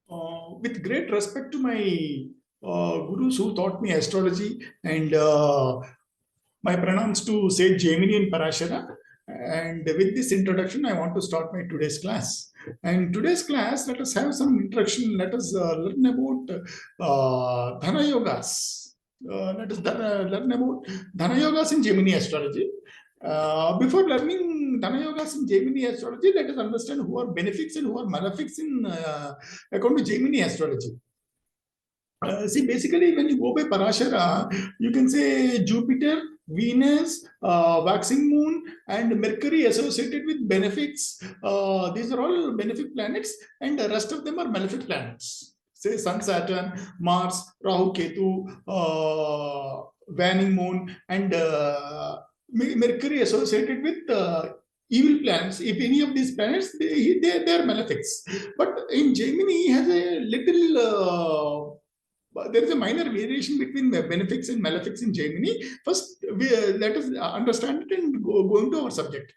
With great respect to my gurus who taught me astrology, and my pranams to Sage Jaimini and Parashara. And with this introduction, I want to start my today's class. And today's class, let us have some introduction. Let us learn about Dhana Yogas. Let us learn about Dhana Yogas in Jaimini astrology. Before learning Dhana Yogas in Jaimini astrology, let us understand who are benefics and who are malefics in according to Jaimini astrology. See, basically, when you go by Parashara, you can say Jupiter, Venus, waxing moon, and Mercury associated with benefics. These are all benefic planets, and the rest of them are malefic planets. Say Sun, Saturn, Mars, Rahu, Ketu, waning moon, and Mercury associated with evil planets. If any of these planets, they are malefics. But in Gemini, has a little. There is a minor variation between the benefics and malefics in Gemini. First, let us understand it and go into our subject.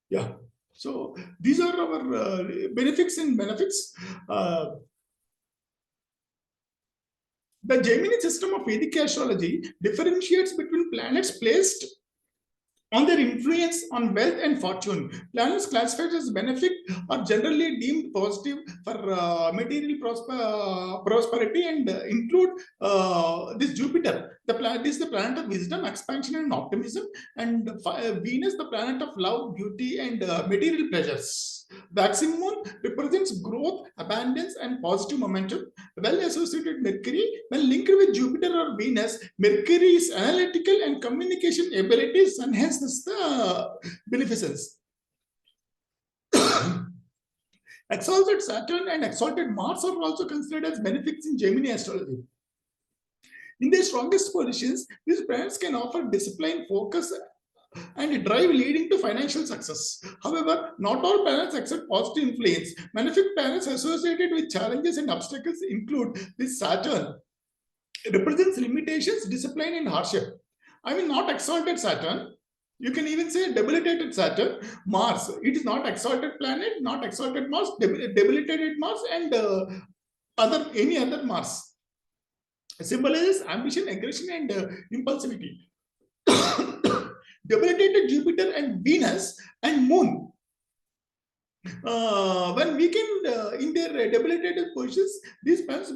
Yeah. So these are our benefics and malefics. The Gemini system of Vedic astrology differentiates between planets placed on their influence on wealth and fortune. Planets classified as benefic are generally deemed positive for material prosperity and include this Jupiter. This is the planet of wisdom, expansion, and optimism, and Venus, the planet of love, beauty, and material pleasures. Waxing moon represents growth, abundance, and positive momentum. Well-associated Mercury, when linked with Jupiter or Venus, Mercury's analytical and communication abilities enhances the beneficence. Exalted Saturn and exalted Mars are also considered as benefics in Gemini astrology. In their strongest positions, these planets can offer discipline, focus, and drive leading to financial success. However, not all planets accept positive influence. Malefic planets associated with challenges and obstacles include this Saturn. It represents limitations, discipline, and hardship. I mean, not exalted Saturn. You can even say debilitated Saturn. Mars, it is not exalted planet, not exalted Mars, debilitated Mars, and any other Mars. Symbolizes ambition, aggression, and impulsivity. Debilitated Jupiter and Venus and Moon. When weakened in their debilitated positions, these planets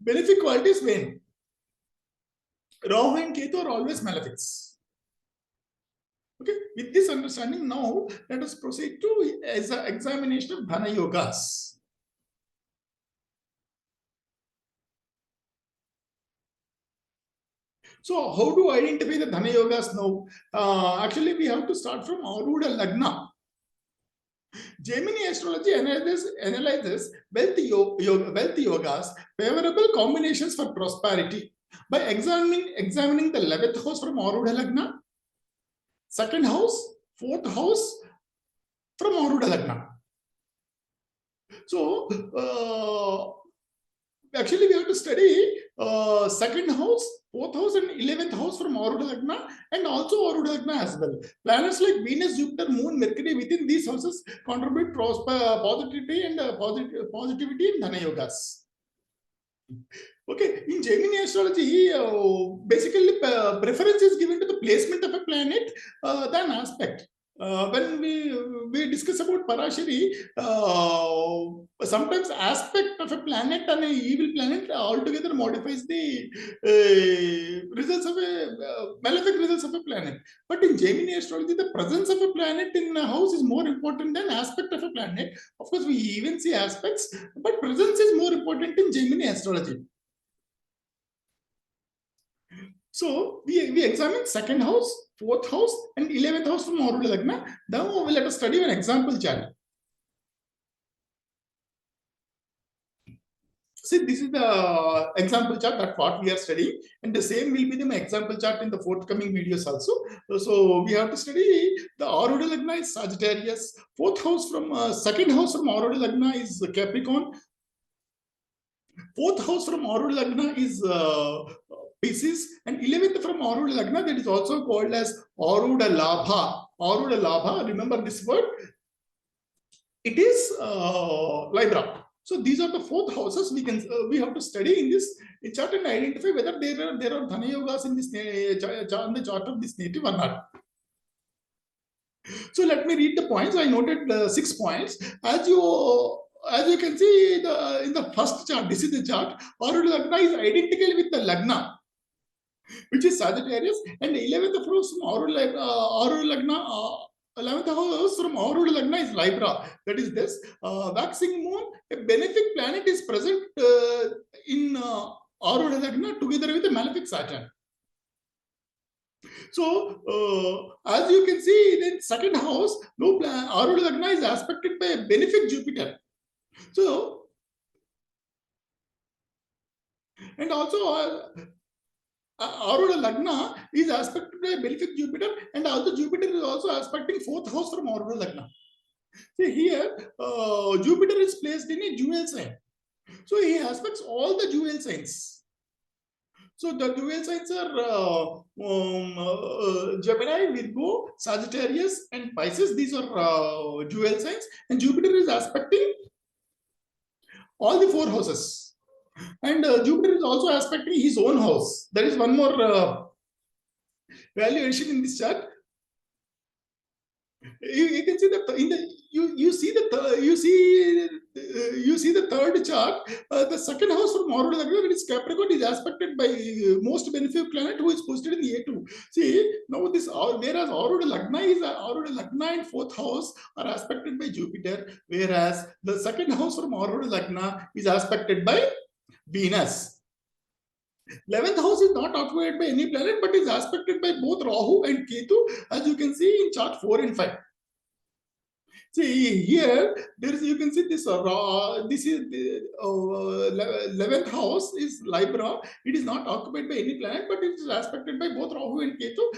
benefic qualities wane. Rahu and Ketu are always malefics. Okay, with this understanding, now let us proceed to examination of Dhana Yogas. So, how to identify the Dhana Yogas now? Actually, we have to start from Arudha Lagna. Jaimini astrology analyzes wealth yogas, favorable combinations for prosperity, by examining the 11th house from Arudha Lagna, second house, fourth house from Arudha Lagna. So, actually, we have to study second house, fourth house, and 11th house from Arudha Lagna, and also Arudha Lagna as well. Planets like Venus, Jupiter, Moon, Mercury within these houses contribute positivity and positivity in Dhana Yogas. Okay, in Jaimini astrology, basically preference is given to the placement of a planet than aspect. When we discuss about Parashari, sometimes aspect of a planet and an evil planet altogether modifies the results of a malefic results of a planet. But in Gemini astrology, the presence of a planet in a house is more important than aspect of a planet. Of course, we even see aspects, but presence is more important in Gemini astrology. So we examine second house, fourth house, and 11th house from Arudha Lagna. Now let us study an example chart. See, this is the example chart that what we are studying, and the same will be the example chart in the forthcoming videos also. So we have to study the Arudha Lagna is Sagittarius. Fourth house from second house from Arudha Lagna is Capricorn. Fourth house from Aruda Lagna is Pisces, and 11th from Aruda Lagna, that is also called as Aruda Labha. Aruda Labha, remember this word? It is Libra. So these are the fourth houses we have to study in this chart and identify whether there are Dhana Yogas in this in the chart of this native or not. So let me read the points. I noted 6 points. As you can see in the first chart, this is the chart. Aruda Lagna is identical with the Lagna, which is Sagittarius, and the 11th house from Aruda Lagna. 11th house from Aruda Lagna is Libra. That is this. Waxing moon, a benefic planet is present in Aruda Lagna together with the malefic Saturn. So, as you can see, in the second house, Aruda Lagna is aspected by a benefic Jupiter. So, and also Aruda Lagna is aspected by a benefic Jupiter, and also Jupiter is also aspecting fourth house from Aruda Lagna. See here, Jupiter is placed in a jewel sign. So he aspects all the jewel signs. So the jewel signs are Gemini, Virgo, Sagittarius, and Pisces. These are jewel signs, and Jupiter is aspecting all the 4 houses. And Jupiter is also aspecting his own house. There is one more value addition in this chart. You can see that in the you see the third chart. The second house from Aruda Lagna, which is Capricorn, is aspected by most beneficial planet who is posted in the A2. See now this whereas Aruda Lagna and fourth house are aspected by Jupiter, whereas the second house from Aruda Lagna is aspected by Venus. 11th house is not occupied by any planet, but is aspected by both Rahu and Ketu, as you can see in chart 4 and 5. See here, you can see this. This is the 11th house is Libra. It is not occupied by any planet, but it is aspected by both Rahu and Ketu,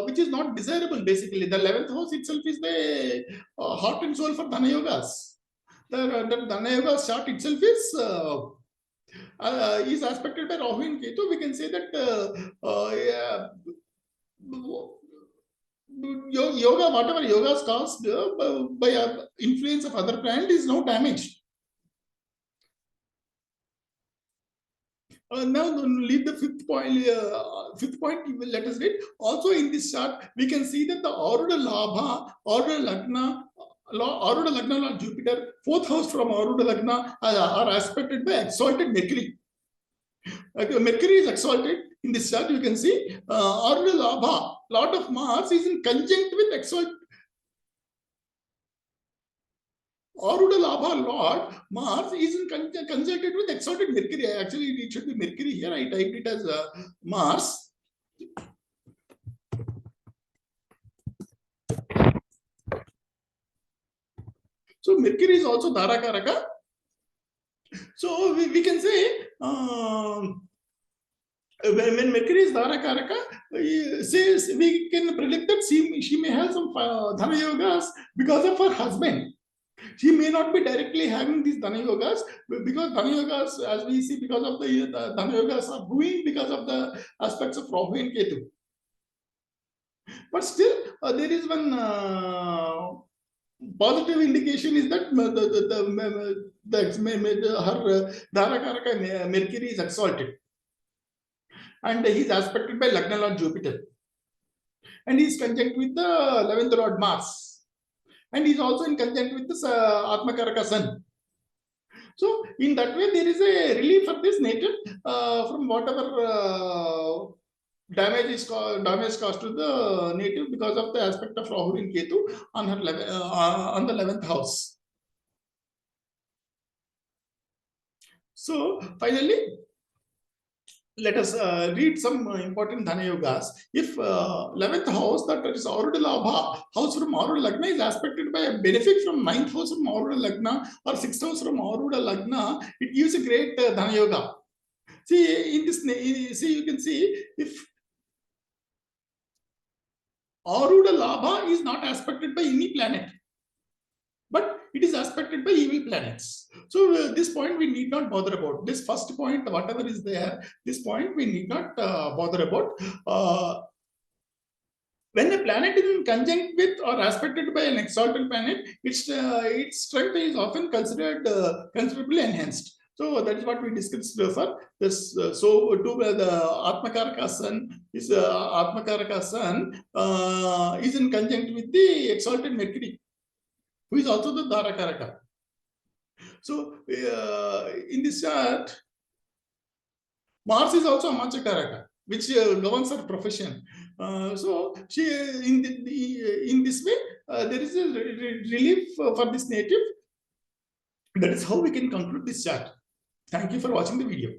which is not desirable. Basically, the 11th house itself is the heart and soul for Dhanayogas. The Dhanayogas chart itself is aspected by Rahu and Ketu. We can say that yoga, whatever yoga is caused by influence of other planet, is now damaged. Now leave the fifth point. Let us read. Also in this chart, we can see that the Aruda Labha, Aruda Lagna, Lord Jupiter, fourth house from Aruda Lagna are aspected by exalted Mercury. Mercury is exalted in this chart. You can see Aruda Labha, Lord of Mars, is in conjunct with exalted. Aruda Labha Lord Mars is in conjuncted with exalted Mercury. Actually, it should be Mercury here. I typed it as Mars. So Mercury is also Dharakaraka. So we can say when Mercury is Dharakaraka, we can predict that she may have some Dhanayogas because of her husband. She may not be directly having these Dhanayogas, because Dhanayogas, as we see, because of the Dhanayogas are ruined because of the aspects of Rahu and Ketu. But still, there is one positive indication is that her Dharakaraka Mercury is exalted, and he is aspected by Lagna Lord Jupiter, and he is conjunct with the 11th Lord Mars, and he is also in conjunct with the Atmakaraka Sun. So in that way, there is a relief for this native from whatever damage caused to the native because of the aspect of Rahu and Ketu on her on the 11th house. So finally, let us read some important Dhanayogas. If 11th house, that is Aruda Labha, house from Aruda Lagna, is aspected by a benefic from 9th house from Aruda Lagna or 6th house from Aruda Lagna, it gives a great Dhanayoga. See, in this, you can see if Aruda Labha is not aspected by any planet, but it is aspected by evil planets. So this point we need not bother about. This first point, whatever is there, this point we need not bother about. When a planet is in conjunct with or aspected by an exalted planet, its strength is often considered considerably enhanced. So that is what we discussed for this. So to the Atmakaraka sun is is in conjunct with the exalted Mercury, who is also the Dharakaraka. So in this chart, Mars is also a Machakaraka, which governs her profession. So she in this way there is a relief for this native. That is how we can conclude this chart. Thank you for watching the video.